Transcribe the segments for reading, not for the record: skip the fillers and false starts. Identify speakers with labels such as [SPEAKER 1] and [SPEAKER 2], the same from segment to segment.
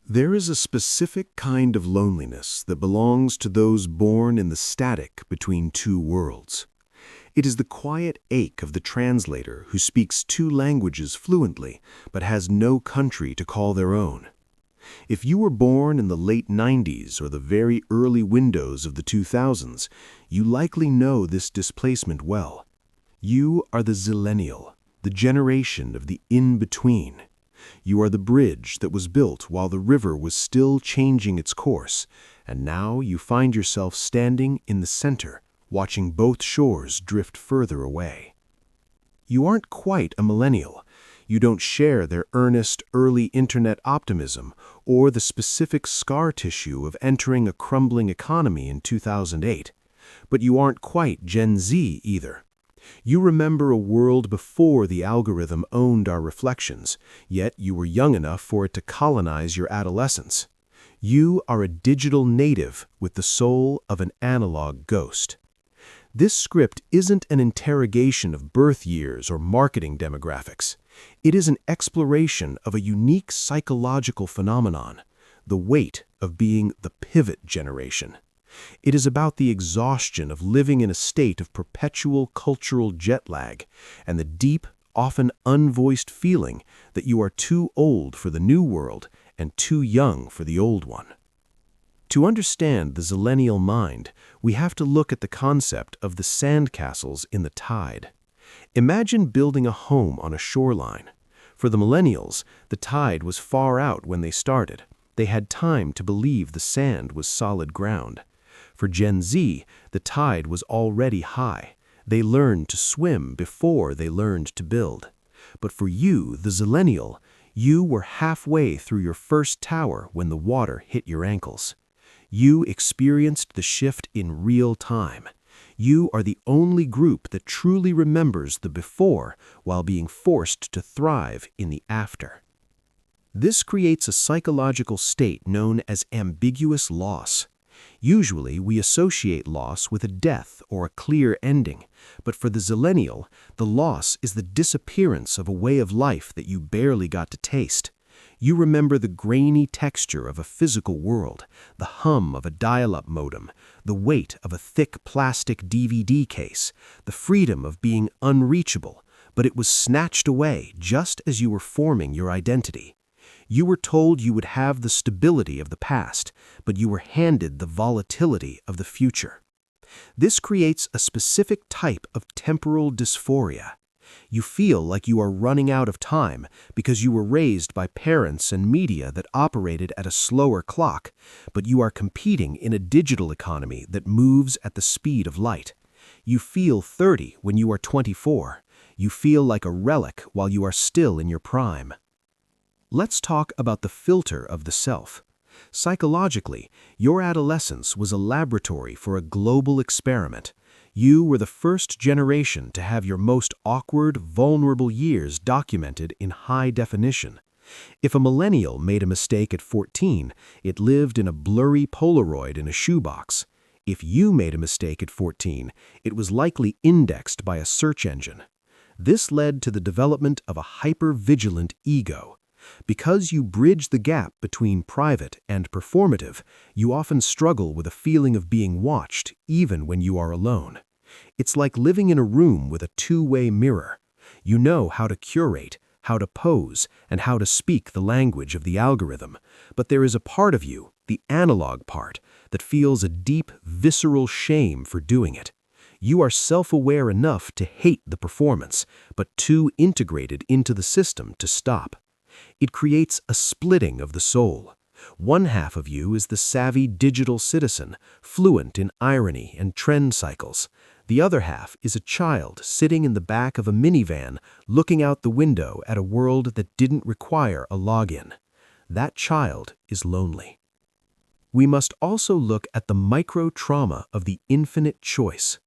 [SPEAKER 1] There is a specific kind of loneliness that belongs to those born in the static between two worlds. It is the quiet ache of the translator who speaks two languages fluently but has no country to call their own. If you were born in the late 90s or the very early windows of the 2000s, you likely know this displacement well. You are the Zillennial, the generation of the in-between. You are the bridge that was built while the river was still changing its course, and now you find yourself standing in the center, watching both shores drift further away. You aren't quite a millennial. You don't share their earnest early internet optimism or the specific scar tissue of entering a crumbling economy in 2008. But you aren't quite Gen Z either. You remember a world before the algorithm owned our reflections, yet you were young enough for it to colonize your adolescence. You are a digital native with the soul of an analog ghost. This script isn't an interrogation of birth years or marketing demographics. It is an exploration of a unique psychological phenomenon, the weight of being the pivot generation. It is about the exhaustion of living in a state of perpetual cultural jet lag and the deep, often unvoiced feeling that you are too old for the new world and too young for the old one. To understand the Zillennial mind, we have to look at the concept of the sandcastles in the tide. Imagine building a home on a shoreline. For the Millennials, the tide was far out when they started. They had time to believe the sand was solid ground. For Gen Z, the tide was already high. They learned to swim before they learned to build. But for you, the Zillennial, you were halfway through your first tower when the water hit your ankles. You experienced the shift in real time. You are the only group that truly remembers the before while being forced to thrive in the after. This creates a psychological state known as ambiguous loss. Usually, we associate loss with a death or a clear ending, but for the Zillennial, the loss is the disappearance of a way of life that you barely got to taste. You remember the grainy texture of a physical world, the hum of a dial-up modem, the weight of a thick plastic DVD case, the freedom of being unreachable, but it was snatched away just as you were forming your identity. You were told you would have the stability of the past, but you were handed the volatility of the future. This creates a specific type of temporal dysphoria. You feel like you are running out of time because you were raised by parents and media that operated at a slower clock, but you are competing in a digital economy that moves at the speed of light. You feel 30 when you are 24. You feel like a relic while you are still in your prime. Let's talk about the filter of the self. Psychologically, your adolescence was a laboratory for a global experiment. You were the first generation to have your most awkward, vulnerable years documented in high definition. If a millennial made a mistake at 14, it lived in a blurry Polaroid in a shoebox. If you made a mistake at 14, it was likely indexed by a search engine. This led to the development of a hyper-vigilant ego. Because you bridge the gap between private and performative, you often struggle with a feeling of being watched even when you are alone. It's like living in a room with a two-way mirror. You know how to curate, how to pose, and how to speak the language of the algorithm, but there is a part of you, the analog part, that feels a deep, visceral shame for doing it. You are self-aware enough to hate the performance, but too integrated into the system to stop. It creates a splitting of the soul. One half of you is the savvy digital citizen, fluent in irony and trend cycles. The other half is a child sitting in the back of a minivan looking out the window at a world that didn't require a login. That child is lonely. We must also look at the micro-trauma of the infinite choice.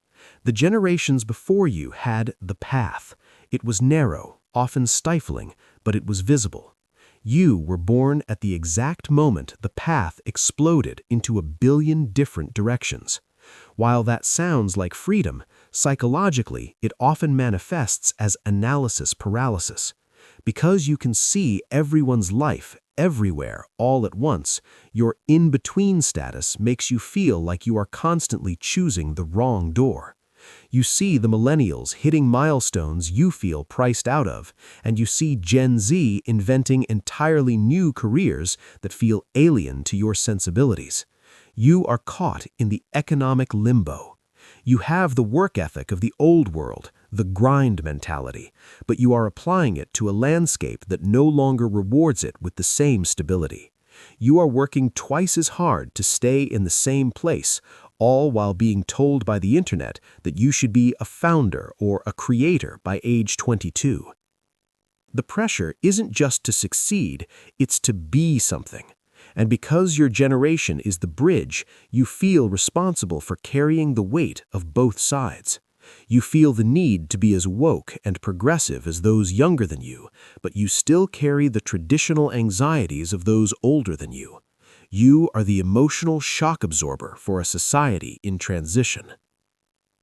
[SPEAKER 1] The generations before you had the path. It was narrow, often stifling, but it was visible. You were born at the exact moment the path exploded into a billion different directions. While that sounds like freedom, psychologically it often manifests as analysis paralysis. Because you can see everyone's life, everywhere, all at once, your in-between status makes you feel like you are constantly choosing the wrong door. You see the millennials hitting milestones you feel priced out of, and you see Gen Z inventing entirely new careers that feel alien to your sensibilities. You are caught in the economic limbo. You have the work ethic of the old world, the grind mentality, but you are applying it to a landscape that no longer rewards it with the same stability. You are working twice as hard to stay in the same place, all while being told by the internet that you should be a founder or a creator by age 22. The pressure isn't just to succeed, it's to be something. And because your generation is the bridge, you feel responsible for carrying the weight of both sides. You feel the need to be as woke and progressive as those younger than you, but you still carry the traditional anxieties of those older than you. You are the emotional shock absorber for a society in transition.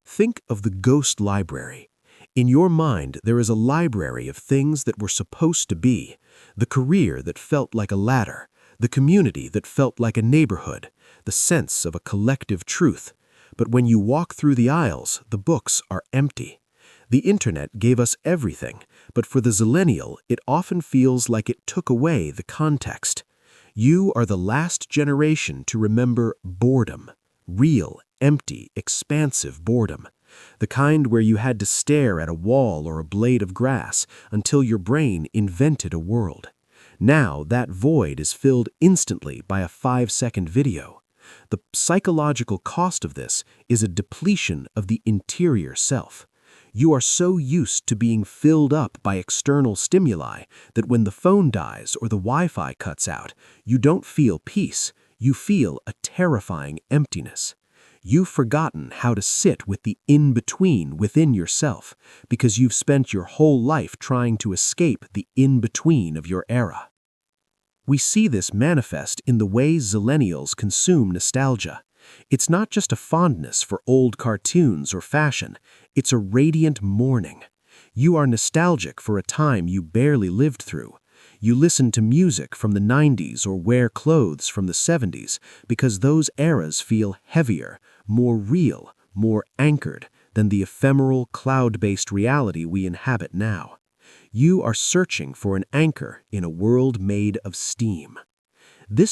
[SPEAKER 1] Think of the ghost library. In your mind, there is a library of things that were supposed to be, the career that felt like a ladder, the community that felt like a neighborhood, the sense of a collective truth. But when you walk through the aisles, the books are empty. The internet gave us everything, but for the Zillennial, it often feels like it took away the context. You are the last generation to remember boredom, real, empty, expansive boredom. The kind where you had to stare at a wall or a blade of grass until your brain invented a world. Now that void is filled instantly by a 5-second video. The psychological cost of this is a depletion of the interior self. You are so used to being filled up by external stimuli that when the phone dies or the Wi-Fi cuts out, you don't feel peace, you feel a terrifying emptiness. You've forgotten how to sit with the in-between within yourself because you've spent your whole life trying to escape the in-between of your era. We see this manifest in the way Zillennials consume nostalgia. It's not just a fondness for old cartoons or fashion, it's a radiant mourning. You are nostalgic for a time you barely lived through. You listen to music from the 90s or wear clothes from the 70s because those eras feel heavier, more real, more anchored than the ephemeral cloud-based reality we inhabit now. You are searching for an anchor in a world made of steam. This